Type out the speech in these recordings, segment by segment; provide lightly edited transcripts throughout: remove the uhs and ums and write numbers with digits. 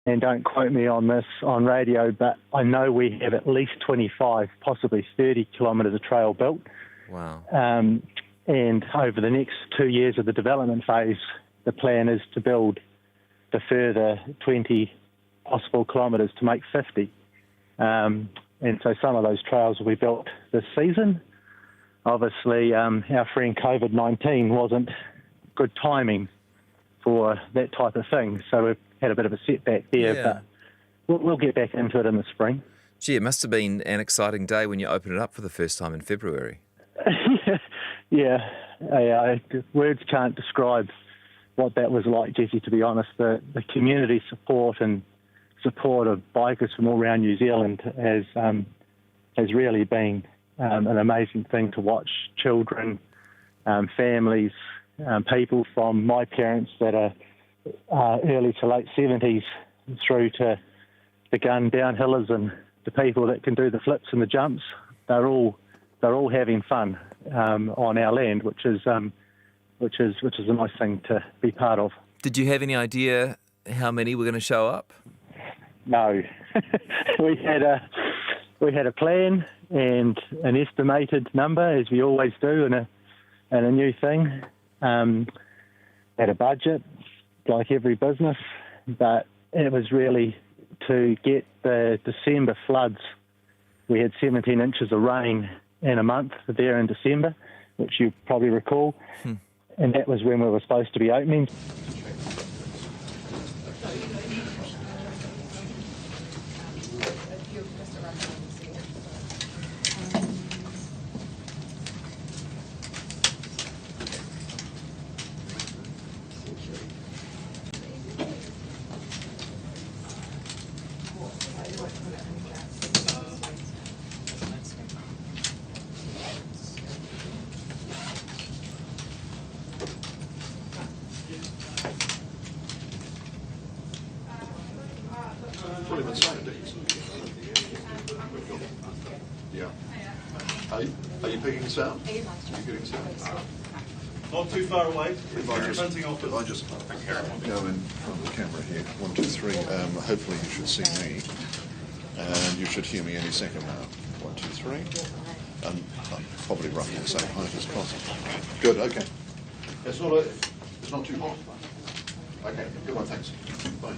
and don't quote me on this on radio, but I know we have at least 25, possibly 30 kilometres of trail built. Wow. And over the next 2 years of the development phase, the plan is to build the further 20 possible kilometres to make 50. And so some of those trails will be built this season. Obviously, our friend COVID-19 wasn't good timing for that type of thing, so we've had a bit of a setback there, but we'll get back into it in the spring. Gee, it must have been an exciting day when you opened it up for the first time in February. Yeah, words can't describe what that was like, Jesse, to be honest. The community support and support of bikers from all around New Zealand has really been an amazing thing to watch. Children, families, people from my parents that are early to late 70s through to the gun downhillers and the people that can do the flips and the jumps. They're all having fun on our land, which is a nice thing to be part of. Did you have any idea how many were going to show up? No, we had a plan and an estimated number, as we always do in a new thing. Had a budget, like every business, but it was really to get the December floods. We had 17 inches of rain in a month there in December, which you probably recall, and that was when we were supposed to be opening. Yeah. Are you picking sound? Are you getting sound? Not too far away. If I just go in front of the camera here, 1, 2, 3. Hopefully you should see me, and you should hear me any second now. 1, 2, 3. And I'm probably roughly the same height as possible. Good. Okay. It's not too hot. Okay. Good one. Thanks. Bye.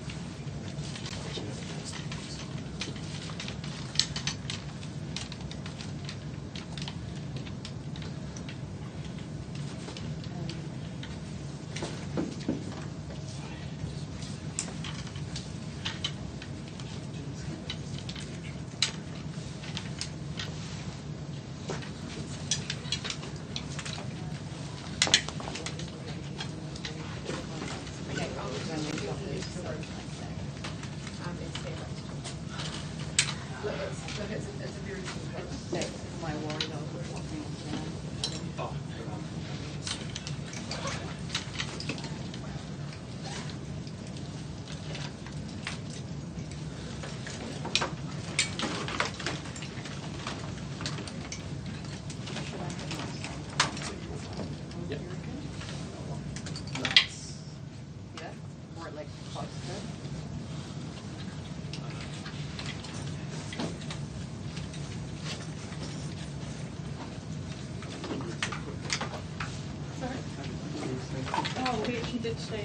We actually did say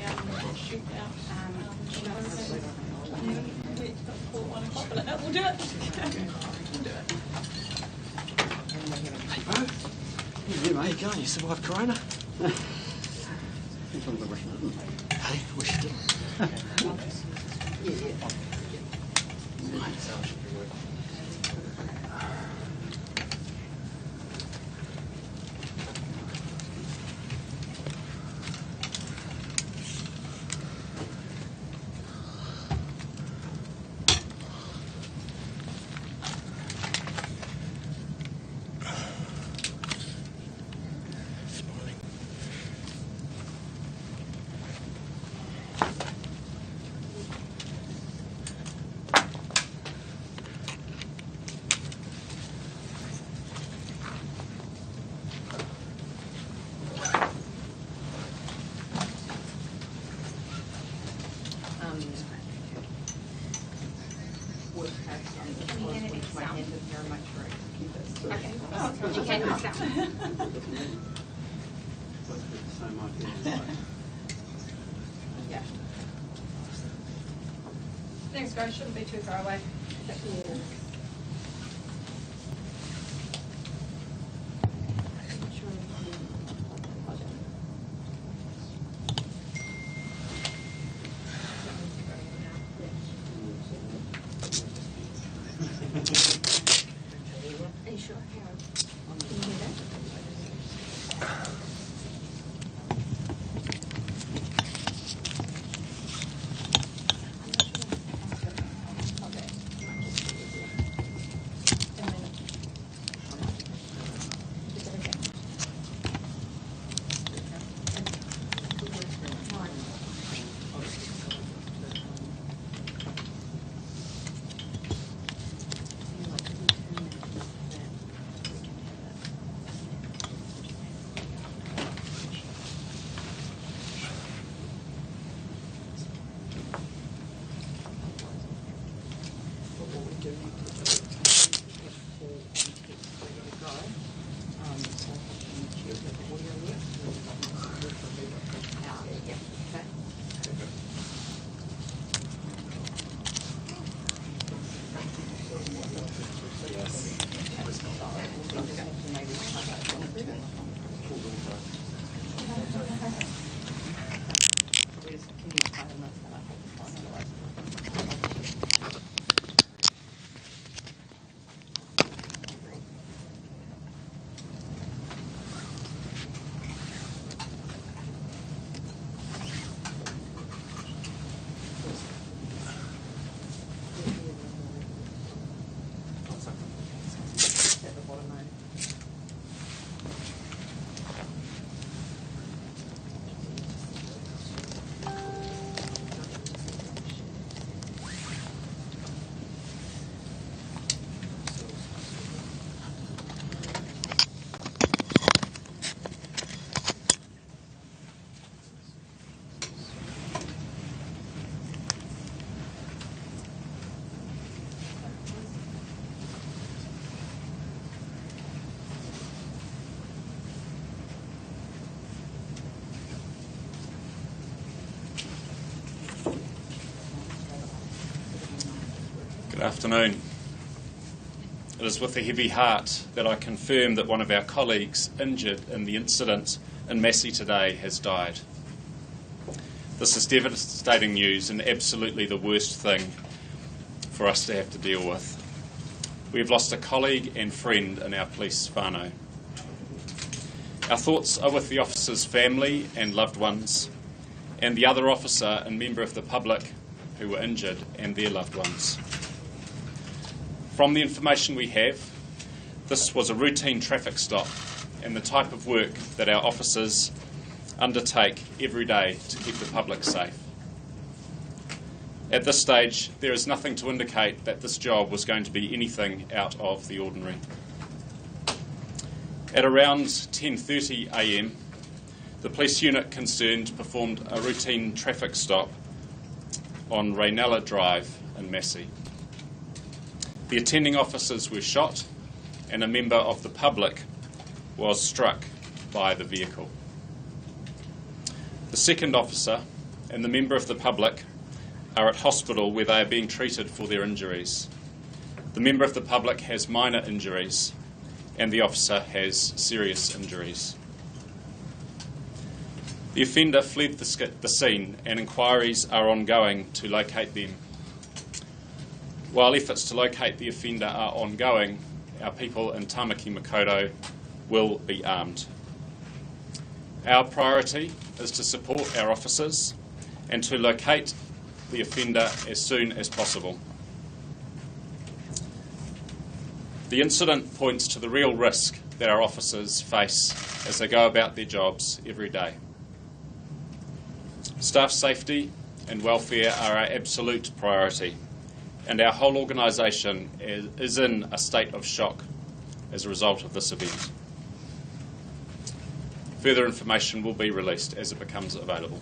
shoot out. It's got 1 o'clock, but no, we'll do it. Hey, Bo. How you going? You survived Corona? Hey, wish you did. work has Can you hand it my down? hand is very much right. Okay. You can pass down. Yeah. Thanks, guys. Shouldn't be too far away. Are you sure? Hang on. Can you hear that? Good afternoon. It is with a heavy heart that I confirm that one of our colleagues injured in the incident in Massey today has died. This is devastating news and absolutely the worst thing for us to have to deal with. We have lost a colleague and friend in our police whānau. Our thoughts are with the officer's family and loved ones, and the other officer and member of the public who were injured and their loved ones. From the information we have, this was a routine traffic stop and the type of work that our officers undertake every day to keep the public safe. At this stage, there is nothing to indicate that this job was going to be anything out of the ordinary. At around 10:30 a.m, the police unit concerned performed a routine traffic stop on Raynella Drive in Massey. The attending officers were shot and a member of the public was struck by the vehicle. The second officer and the member of the public are at hospital where they are being treated for their injuries. The member of the public has minor injuries and the officer has serious injuries. The offender fled the scene and inquiries are ongoing to locate them. While efforts to locate the offender are ongoing, our people in Tamaki Makaurau will be armed. Our priority is to support our officers and to locate the offender as soon as possible. The incident points to the real risk that our officers face as they go about their jobs every day. Staff safety and welfare are our absolute priority, and our whole organisation is in a state of shock as a result of this event. Further information will be released as it becomes available.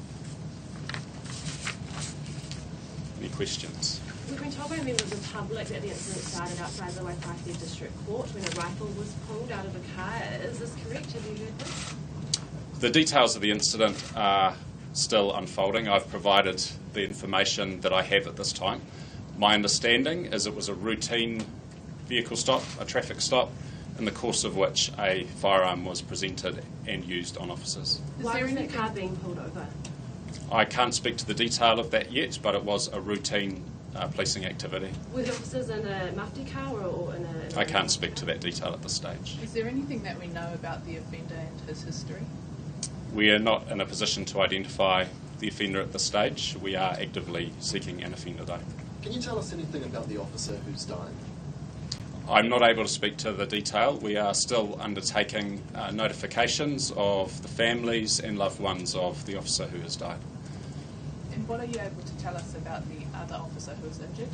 Any questions? We've been told by members of the public that the incident started outside the Waipakia District Court when a rifle was pulled out of a car. Is this correct? Have you heard this? The details of the incident are still unfolding. I've provided the information that I have at this time. My understanding is it was a routine vehicle stop, a traffic stop, in the course of which a firearm was presented and used on officers. Why was that car being pulled over? I can't speak to the detail of that yet, but it was a routine policing activity. Were the officers in a mufti car or in a... I can't speak to that detail at this stage. Is there anything that we know about the offender and his history? We are not in a position to identify the offender at this stage. We are actively seeking an offender though. Can you tell us anything about the officer who's died? I'm not able to speak to the detail. We are still undertaking notifications of the families and loved ones of the officer who has died. And what are you able to tell us about the other officer who was injured?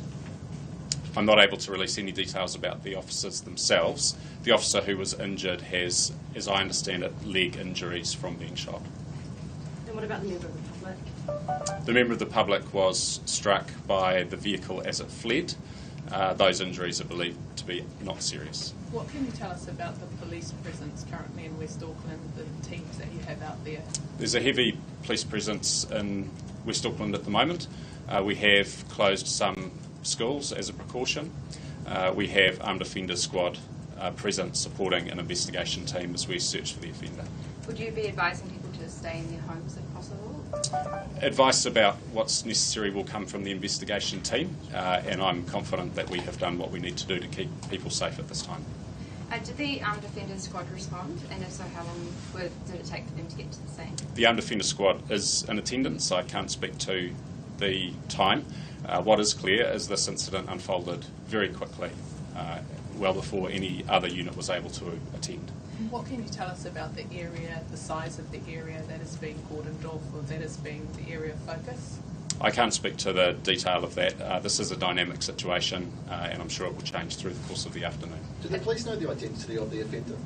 I'm not able to release any details about the officers themselves. The officer who was injured has, as I understand it, leg injuries from being shot. And what about the member of the public? The member of the public was struck by the vehicle as it fled. Those injuries are believed to be not serious. What can you tell us about the police presence currently in West Auckland, the teams that you have out there? There's a heavy police presence in West Auckland at the moment. We have closed some schools as a precaution. We have Armed Offenders Squad present supporting an investigation team as we search for the offender. Would you be advising people to stay in their homes if possible? Advice about what's necessary will come from the investigation team, and I'm confident that we have done what we need to do to keep people safe at this time. Did the Armed Offenders Squad respond? And if so, how long did it take for them to get to the scene? The Armed Offenders Squad is in attendance. I can't speak to the time. What is clear is this incident unfolded very quickly, well before any other unit was able to attend. What can you tell us about the area, the size of the area that is being cordoned off, or that is being the area of focus? I can't speak to the detail of that. This is a dynamic situation, and I'm sure it will change through the course of the afternoon. Do the police know the identity of the offender?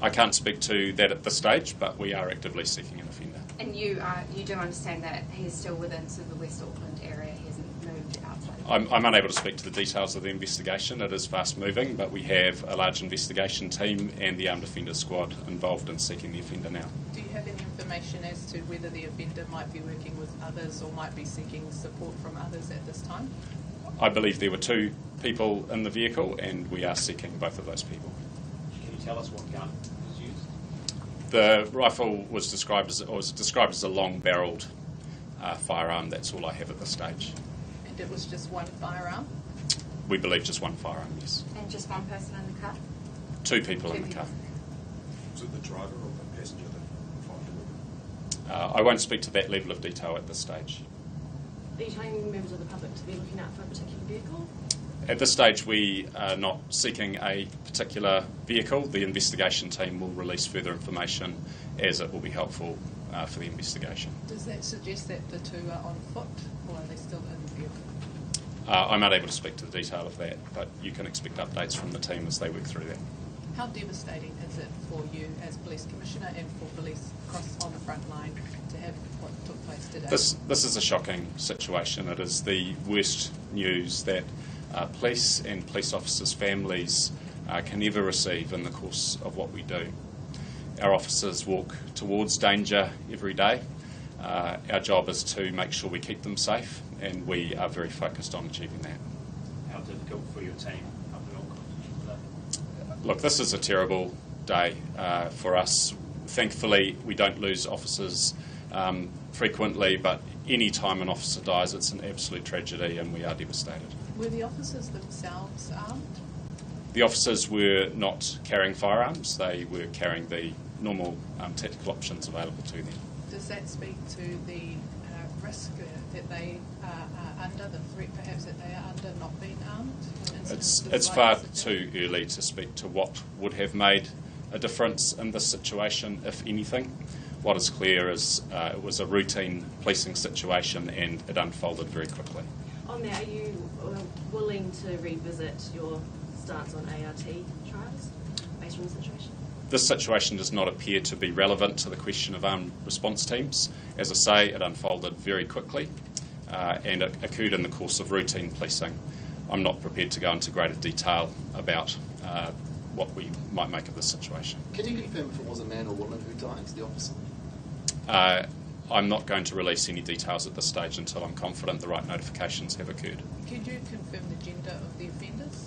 I can't speak to that at this stage, but we are actively seeking an offender. And you do understand that he's still within sort of the West Auckland area, he hasn't moved outside? I'm unable to speak to the details of the investigation. It is fast moving, but we have a large investigation team and the Armed Offenders Squad involved in seeking the offender now. Do you have any information as to whether the offender might be working with others or might be seeking support from others at this time? I believe there were 2 people in the vehicle, and we are seeking both of those people. Can you tell us what gun was used? The rifle was described as a long-barrelled firearm. That's all I have at this stage. And it was just one firearm? We believe just one firearm, yes. And just one person in the car? 2 people in the car. Was it the driver or the passenger that fired him? I won't speak to that level of detail at this stage. Are you telling members of the public to be looking out for a particular vehicle? At this stage, we are not seeking a particular vehicle. The investigation team will release further information as it will be helpful for the investigation. Does that suggest that the 2 are on foot, or are they still in the vehicle? I'm unable to speak to the detail of that, but you can expect updates from the team as they work through that. How devastating is it for you as Police Commissioner and for police across on the front line to have what took place today? This is a shocking situation. It is the worst news that police and police officers' families can ever receive in the course of what we do. Our officers walk towards danger every day. Our job is to make sure we keep them safe, and we are very focused on achieving that. How difficult for your team up in Auckland? Look, this is a terrible day for us. Thankfully, we don't lose officers frequently, but any time an officer dies, it's an absolute tragedy, and we are devastated. Were the officers themselves armed? The officers were not carrying firearms. They were carrying the normal tactical options available to them. Does that speak to the risk that they are under, the threat perhaps that they are under not being armed? It's far too early to speak to what would have made a difference in this situation, if anything. What is clear is it was a routine policing situation and it unfolded very quickly. On that, are you willing to revisit your stance on ART trials based on the situation? This situation does not appear to be relevant to the question of armed response teams. As I say, it unfolded very quickly. and it occurred in the course of routine policing. I'm not prepared to go into greater detail about what we might make of this situation. Can you confirm if it was a man or woman who died, the officer? I'm not going to release any details at this stage until I'm confident the right notifications have occurred. Could you confirm the gender of the offenders?